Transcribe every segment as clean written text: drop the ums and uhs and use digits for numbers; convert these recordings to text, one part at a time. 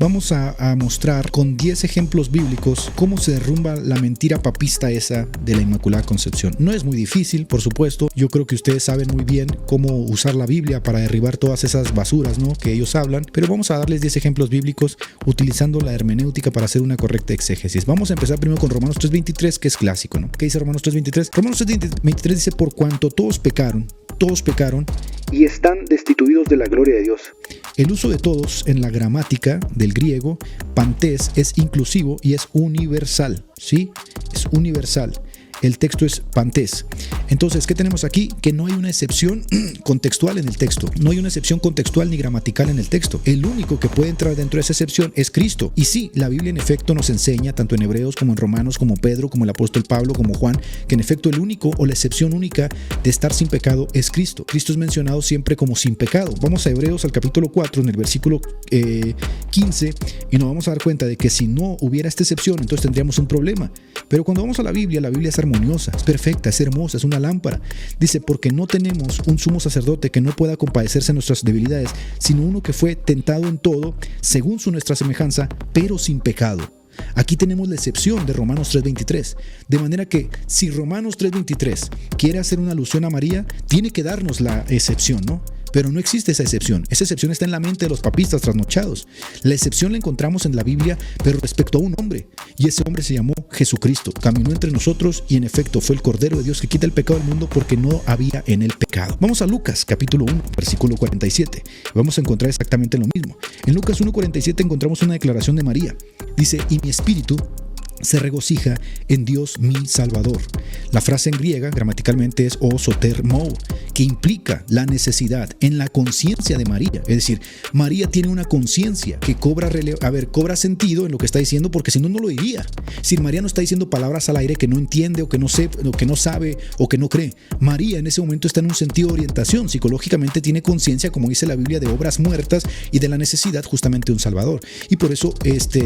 vamos a mostrar con 10 ejemplos bíblicos cómo se derrumba la mentira papista esa de la Inmaculada Concepción. No es muy difícil, por supuesto. Yo creo que ustedes saben muy bien cómo usar la Biblia para derribar todas esas basuras, ¿no?, que ellos hablan, pero vamos a darles 10 ejemplos bíblicos utilizando la hermenéutica para hacer una correcta exégesis. Vamos a empezar primero con Romanos 3:23, que es clásico, ¿no? ¿Qué dice Romanos 3:23? Romanos 3:23 dice: por cuanto todos pecaron y están destituidos de la gloria de Dios. El uso de todos en la gramática del griego, pantés, es inclusivo y es universal, ¿sí? Es universal. El texto es pantés. Entonces, ¿qué tenemos aquí? Que no hay una excepción contextual en el texto. No hay una excepción contextual ni gramatical en el texto. El único que puede entrar dentro de esa excepción es Cristo. Y sí, la Biblia en efecto nos enseña, tanto en Hebreos como en Romanos, como Pedro, como el apóstol Pablo, como Juan, que en efecto el único o la excepción única de estar sin pecado es Cristo. Cristo es mencionado siempre como sin pecado. Vamos a Hebreos al capítulo 4, en el versículo 15, y nos vamos a dar cuenta de que si no hubiera esta excepción, entonces tendríamos un problema. Pero cuando vamos a la Biblia es armoniosa, es perfecta, es hermosa, es una lámpara. Dice: porque no tenemos un sumo sacerdote que no pueda compadecerse de nuestras debilidades, sino uno que fue tentado en todo, según nuestra semejanza, pero sin pecado. Aquí tenemos la excepción de Romanos 3:23. De manera que si Romanos 3:23 quiere hacer una alusión a María, tiene que darnos la excepción, ¿no? Pero no existe esa excepción. Esa excepción está en la mente de los papistas trasnochados. La excepción la encontramos en la Biblia, pero respecto a un hombre. Y ese hombre se llamó Jesucristo. Caminó entre nosotros y en efecto fue el Cordero de Dios que quita el pecado del mundo, porque no había en él pecado. Vamos a Lucas capítulo 1, versículo 47. Vamos a encontrar exactamente lo mismo. En Lucas 1:47 encontramos una declaración de María. Dice: y mi espíritu se regocija en Dios mi Salvador. La frase en griega gramaticalmente es o soter mou, que implica la necesidad en la conciencia de María. Es decir, María tiene una conciencia que cobra sentido en lo que está diciendo, porque si no, no lo diría. Si María no está diciendo palabras al aire que no entiende o que no sabe o que no cree. María en ese momento está en un sentido de orientación. Psicológicamente tiene conciencia, como dice la Biblia, de obras muertas y de la necesidad justamente de un Salvador. Y por eso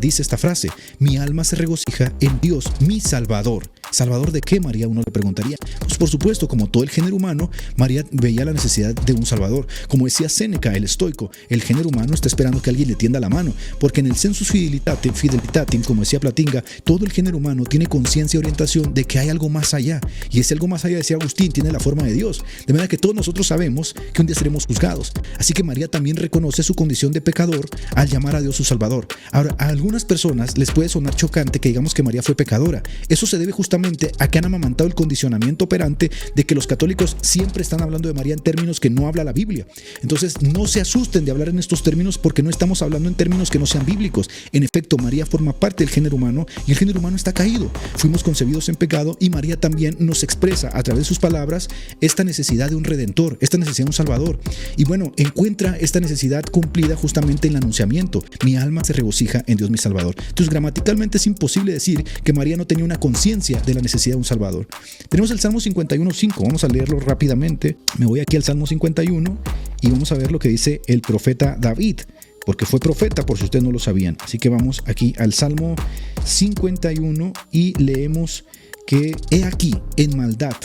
dice esta frase: mi alma se regocija en Dios mi Salvador. ¿Salvador de qué, María? Uno le preguntaría. Pues por supuesto, como todo el género humano, María veía la necesidad de un Salvador. Como decía Séneca, el estoico, el género humano está esperando que alguien le tienda la mano, porque en el sensus fidelitatem, como decía Platinga, todo el género humano tiene conciencia y orientación de que hay algo más allá. Y ese algo más allá, decía Agustín, tiene la forma de Dios. De manera que todos nosotros sabemos que un día seremos juzgados. Así que María también reconoce su condición de pecador al llamar a Dios su Salvador. Ahora, a algunas personas les puede sonar chocante que digamos que María fue pecadora. Eso se debe justamente a que han amamantado el condicionamiento operante de que los católicos siempre están hablando de María en términos que no habla la Biblia. Entonces, no se asusten de hablar en estos términos, porque no estamos hablando en términos que no sean bíblicos. En efecto, María forma parte del género humano y el género humano está caído. Fuimos concebidos en pecado y María también nos expresa a través de sus palabras esta necesidad de un redentor, esta necesidad de un salvador. Y bueno, encuentra esta necesidad cumplida justamente en el anunciamiento: mi alma se regocija en Dios mi Salvador. Entonces, gramaticalmente es imposible decir que María no tenía una conciencia de la necesidad de un Salvador. Tenemos el Salmo 51:5, vamos a leerlo rápidamente. Me voy aquí al Salmo 51 y vamos a ver lo que dice el profeta David, porque fue profeta, por si ustedes no lo sabían. Así que vamos aquí al Salmo 51 y leemos que: he aquí, en maldad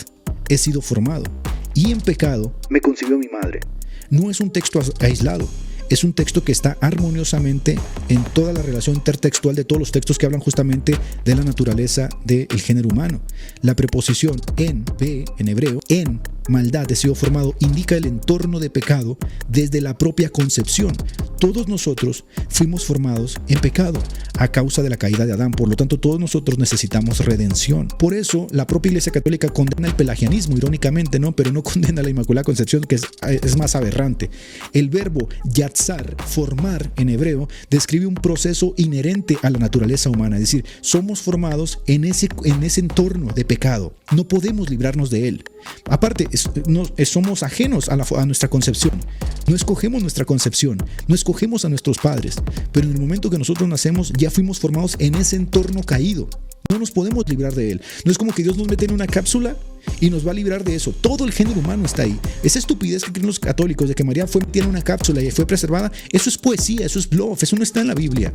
he sido formado, y en pecado me concibió mi madre. No es un texto aislado. Es un texto que está armoniosamente en toda la relación intertextual de todos los textos que hablan justamente de la naturaleza del género humano. La preposición en hebreo, en maldad he sido formado, indica el entorno de pecado desde la propia concepción. Todos nosotros fuimos formados en pecado a causa de la caída de Adán. Por lo tanto, todos nosotros necesitamos redención. Por eso, la propia Iglesia Católica condena el pelagianismo, irónicamente, ¿no? Pero no condena la Inmaculada Concepción, que es más aberrante. El verbo yatzar, formar en hebreo, describe un proceso inherente a la naturaleza humana. Es decir, somos formados en ese entorno de pecado. No podemos librarnos de él. Aparte, somos ajenos a nuestra concepción. No escogemos nuestra concepción, no escogemos a nuestros padres, pero en el momento que nosotros nacemos ya fuimos formados en ese entorno caído. No nos podemos librar de él. No es como que Dios nos mete en una cápsula y nos va a librar de eso. Todo el género humano está ahí. Esa estupidez que creen los católicos de que María fue metida en una cápsula y fue preservada, eso es poesía, eso es bluff, eso no está en la Biblia.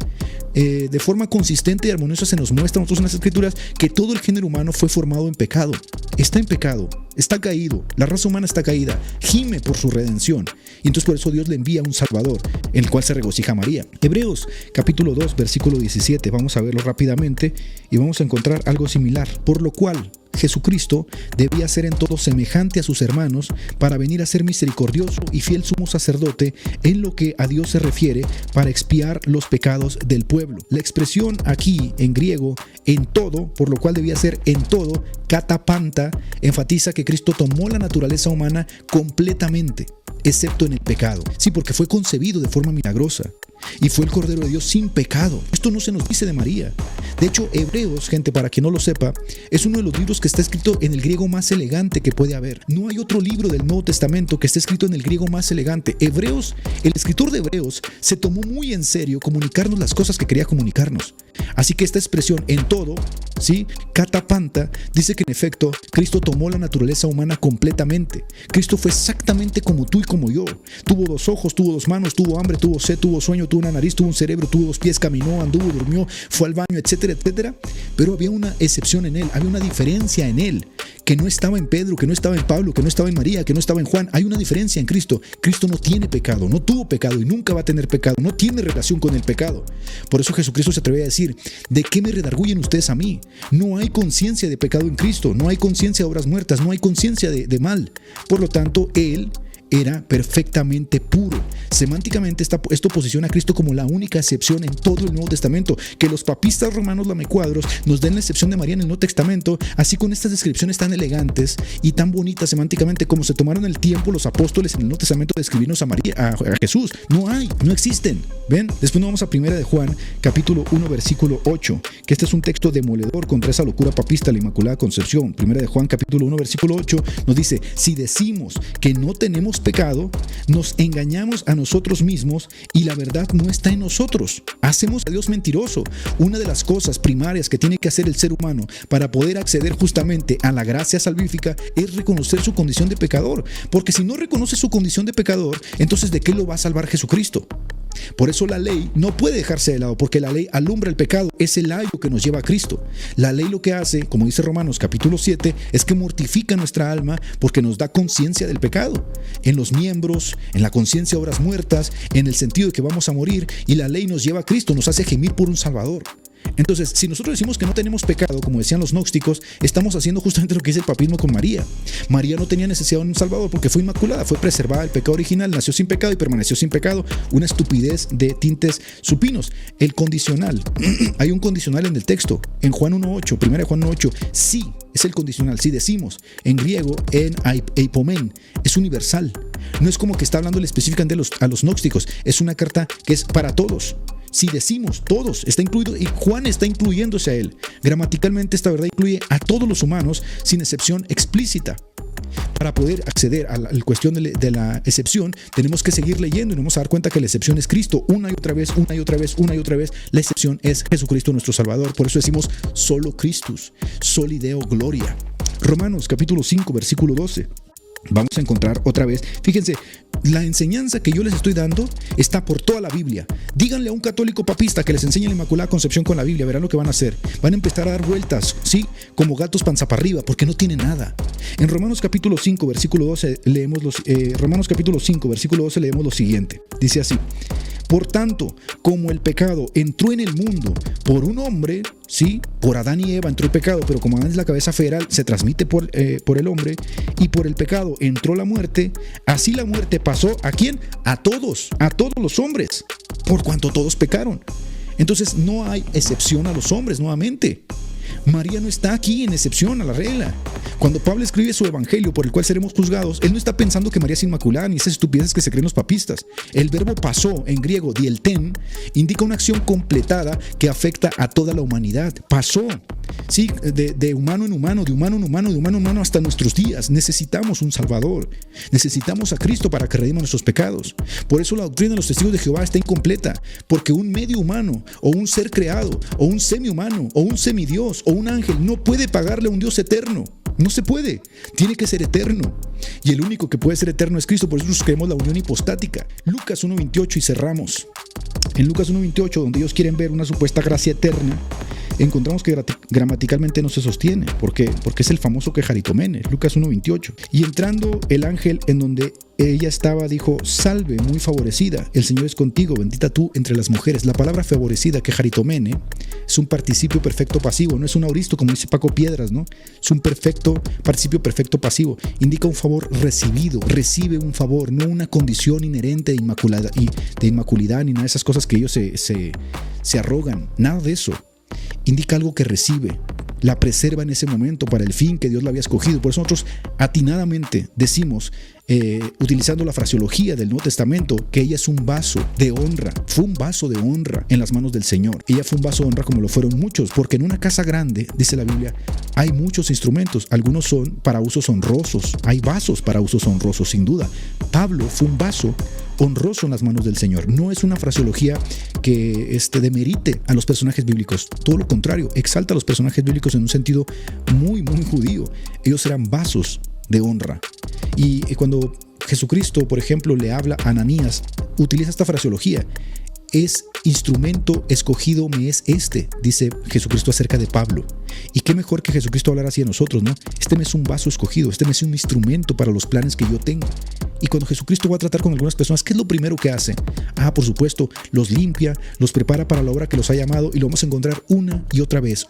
De forma consistente y armoniosa se nos muestra a nosotros en las Escrituras que todo el género humano fue formado en pecado. Está en pecado, está caído, la raza humana está caída, gime por su redención. Y entonces por eso Dios le envía un Salvador, en el cual se regocija María. Hebreos capítulo 2, versículo 17, vamos a verlo rápidamente y vamos a encontrar algo similar. Por lo cual Jesucristo debía ser en todo semejante a sus hermanos para venir a ser misericordioso y fiel sumo sacerdote en lo que a Dios se refiere para expiar los pecados del pueblo. La expresión aquí en griego, en todo, por lo cual debía ser en todo, katapanta, enfatiza que Cristo tomó la naturaleza humana completamente, excepto en el pecado. Sí, porque fue concebido de forma milagrosa y fue el Cordero de Dios sin pecado. Esto no se nos dice de María. De hecho, Hebreos, gente, para quien no lo sepa, es uno de los libros que está escrito en el griego más elegante que puede haber. No hay otro libro del Nuevo Testamento que esté escrito en el griego más elegante. Hebreos, el escritor de Hebreos, se tomó muy en serio comunicarnos las cosas que quería comunicarnos. Así que esta expresión en todo, ¿sí? Katapanta, dice que en efecto Cristo tomó la naturaleza humana completamente. Cristo fue exactamente como tú y como yo. Tuvo 2 ojos, tuvo 2 manos, tuvo hambre, tuvo sed, tuvo sueño, tuvo una nariz, tuvo un cerebro, tuvo 2 pies, caminó, anduvo, durmió, fue al baño, etcétera, etcétera. Pero había una excepción en él, había una diferencia en él, que no estaba en Pedro, que no estaba en Pablo, que no estaba en María, que no estaba en Juan. Hay una diferencia en Cristo. Cristo no tiene pecado, no tuvo pecado y nunca va a tener pecado, no tiene relación con el pecado. Por eso Jesucristo se atreve a decir: ¿de qué me redarguyen ustedes a mí? No hay conciencia de pecado en Cristo, no hay conciencia de obras muertas, no hay conciencia de mal. Por lo tanto, Él era perfectamente puro. Semánticamente esto posiciona a Cristo como la única excepción en todo el Nuevo Testamento. Que los papistas romanos lamecuadros nos den la excepción de María en el Nuevo Testamento, así con estas descripciones tan elegantes y tan bonitas semánticamente, como se tomaron el tiempo los apóstoles en el Nuevo Testamento de escribirnos a María, a Jesús. No hay, no existen. ¿Ven? Después nos vamos a 1 de Juan, capítulo 1, versículo 8, que este es un texto demoledor contra esa locura papista, la Inmaculada Concepción. 1 de Juan, capítulo 1, versículo 8, nos dice: si decimos que no tenemos pecado, nos engañamos a nosotros mismos y la verdad no está en nosotros. Hacemos a Dios mentiroso. Una de las cosas primarias que tiene que hacer el ser humano para poder acceder justamente a la gracia salvífica es reconocer su condición de pecador, porque si no reconoce su condición de pecador, entonces ¿de qué lo va a salvar Jesucristo? Por eso la ley no puede dejarse de lado, porque la ley alumbra el pecado, es el ayo que nos lleva a Cristo. La ley lo que hace, como dice Romanos capítulo 7, es que mortifica nuestra alma porque nos da conciencia del pecado, en los miembros, en la conciencia de obras muertas, en el sentido de que vamos a morir, y la ley nos lleva a Cristo, nos hace gemir por un Salvador. Entonces, si nosotros decimos que no tenemos pecado, como decían los gnósticos, estamos haciendo justamente lo que dice el papismo con María. María no tenía necesidad de un Salvador porque fue inmaculada, fue preservada del pecado original, nació sin pecado y permaneció sin pecado. Una estupidez de tintes supinos. El condicional, hay un condicional en el texto, en Juan 1.8, 1 Juan 1.8, sí, es el condicional, sí decimos, en griego, en eipomen, es universal. No es como que está hablándole específicamente a los gnósticos, es una carta que es para todos. Si decimos todos, está incluido, y Juan está incluyéndose a él. Gramaticalmente esta verdad incluye a todos los humanos sin excepción explícita. Para poder acceder a la cuestión de la excepción, tenemos que seguir leyendo y nos vamos a dar cuenta que la excepción es Cristo. Una y otra vez, una y otra vez, una y otra vez. La excepción es Jesucristo nuestro Salvador. Por eso decimos solo Christus, soli Deo gloria. Romanos capítulo 5, versículo 12. Vamos a encontrar otra vez, fíjense, la enseñanza que yo les estoy dando está por toda la Biblia. Díganle a un católico papista que les enseñe la Inmaculada Concepción con la Biblia, verán lo que van a hacer. Van a empezar a dar vueltas, ¿sí? Como gatos panza para arriba, porque no tiene nada. En Romanos capítulo 5, versículo 12 leemos lo siguiente. Dice así: por tanto, como el pecado entró en el mundo por un hombre, sí, por Adán y Eva entró el pecado, pero como Adán es la cabeza federal, se transmite por el hombre, y por el pecado entró la muerte, así la muerte pasó ¿a quién? A todos los hombres, por cuanto todos pecaron. Entonces no hay excepción a los hombres nuevamente. María no está aquí en excepción a la regla. Cuando Pablo escribe su evangelio por el cual seremos juzgados, él no está pensando que María es inmaculada ni esas estupideces que se creen los papistas. El verbo pasó, en griego dielten, indica una acción completada que afecta a toda la humanidad. Pasó, sí, de humano en humano, de humano en humano, de humano en humano hasta nuestros días. Necesitamos un Salvador. Necesitamos a Cristo para que redima nuestros pecados. Por eso la doctrina de los testigos de Jehová está incompleta, porque un medio humano, o un ser creado, o un semihumano, o un semidios, o un ángel no puede pagarle a un Dios eterno. No se puede, tiene que ser eterno. Y el único que puede ser eterno es Cristo, por eso nosotros creemos la unión hipostática. Lucas 1:28 y cerramos. En Lucas 1:28, donde ellos quieren ver una supuesta gracia eterna, encontramos que gramaticalmente no se sostiene. ¿Por qué? Porque es el famoso quejaritomene, Lucas 1:28. Y entrando el ángel en donde ella estaba, dijo: salve, muy favorecida, el Señor es contigo, bendita tú entre las mujeres. La palabra favorecida, quejaritomene, es un participio perfecto pasivo, no es un auristo como dice Paco Piedras, ¿no? Es un participio perfecto pasivo. Indica un favor recibido, recibe un favor, no una condición inherente de inmaculidad ni nada de esas cosas que ellos se arrogan, nada de eso. Indica algo que recibe, la preserva en ese momento para el fin que Dios la había escogido. Por eso nosotros atinadamente decimos, utilizando la fraseología del Nuevo Testamento, que ella es un vaso de honra. Fue un vaso de honra en las manos del Señor. Ella fue un vaso de honra como lo fueron muchos, porque en una casa grande, dice la Biblia, hay muchos instrumentos. Algunos son para usos honrosos. Hay vasos para usos honrosos, sin duda. Pablo fue un vaso honroso en las manos del Señor. No es una fraseología que demerite a los personajes bíblicos. Todo lo contrario, exalta a los personajes bíblicos en un sentido muy, muy judío. Ellos eran vasos de honra. Y cuando Jesucristo, por ejemplo, le habla a Ananías, utiliza esta fraseología. Es instrumento escogido me es dice Jesucristo acerca de Pablo. Y qué mejor que Jesucristo hablar así a nosotros, ¿no? Me es un vaso escogido, me es un instrumento para los planes que yo tengo. Y cuando Jesucristo va a tratar con algunas personas, ¿qué es lo primero que hace? Por supuesto, los limpia, los prepara para la obra que los ha llamado, y lo vamos a encontrar una y otra vez.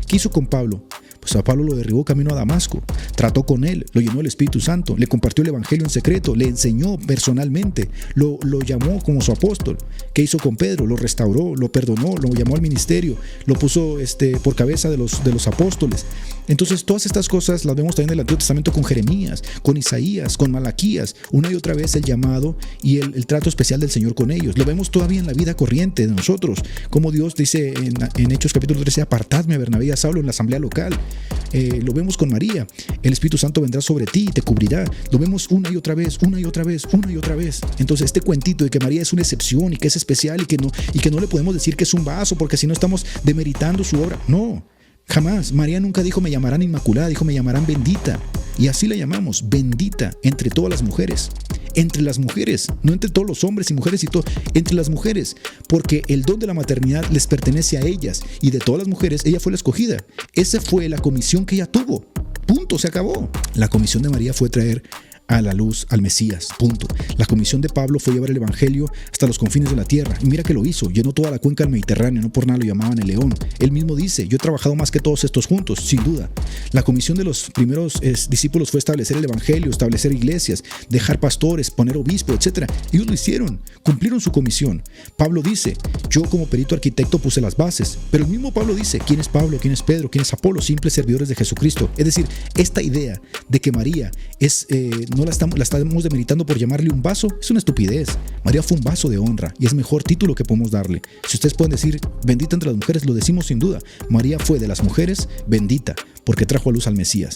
¿Qué hizo con Pablo? Pues a Pablo lo derribó camino a Damasco, trató con él, lo llenó del Espíritu Santo, le compartió el Evangelio en secreto, le enseñó personalmente, lo llamó como su apóstol. ¿Qué hizo con Pedro? Lo restauró, lo perdonó, lo llamó al ministerio, lo puso por cabeza de los apóstoles. Entonces todas estas cosas las vemos también en el Antiguo Testamento con Jeremías, con Isaías, con Malaquías, una y otra vez el llamado y el trato especial del Señor con ellos. Lo vemos todavía en la vida corriente de nosotros, como Dios dice en Hechos capítulo 13, apartadme a Bernabé y a Saulo en la asamblea local. Lo vemos con María, el Espíritu Santo vendrá sobre ti y te cubrirá. Lo vemos una y otra vez. Entonces este cuentito de que María es una excepción y que es especial y que no le podemos decir que es un vaso porque si no estamos demeritando su obra, no. Jamás. María nunca dijo me llamarán inmaculada, dijo me llamarán bendita. Y así la llamamos, bendita entre todas las mujeres. Entre las mujeres, no entre todos los hombres y mujeres y todo, entre las mujeres, porque el don de la maternidad les pertenece a ellas y de todas las mujeres ella fue la escogida. Esa fue la comisión que ella tuvo. Punto, se acabó. La comisión de María fue traer a la luz al Mesías, punto. La comisión de Pablo fue llevar el Evangelio hasta los confines de la tierra, y mira que lo hizo, llenó toda la cuenca del Mediterráneo, no por nada lo llamaban el león. Él mismo dice, yo he trabajado más que todos estos juntos, sin duda. La comisión de los primeros discípulos fue establecer el Evangelio, establecer iglesias, dejar pastores, poner obispo, etc. Ellos lo hicieron, cumplieron su comisión. Pablo dice, yo como perito arquitecto puse las bases, pero el mismo Pablo dice, ¿quién es Pablo? ¿Quién es Pedro? ¿Quién es Apolo? Simples servidores de Jesucristo. Es decir, esta idea de que María no la estamos demeritando por llamarle un vaso, es una estupidez. María fue un vaso de honra y es el mejor título que podemos darle. Si ustedes pueden decir bendita entre las mujeres, lo decimos sin duda. María fue de las mujeres bendita porque trajo a luz al Mesías.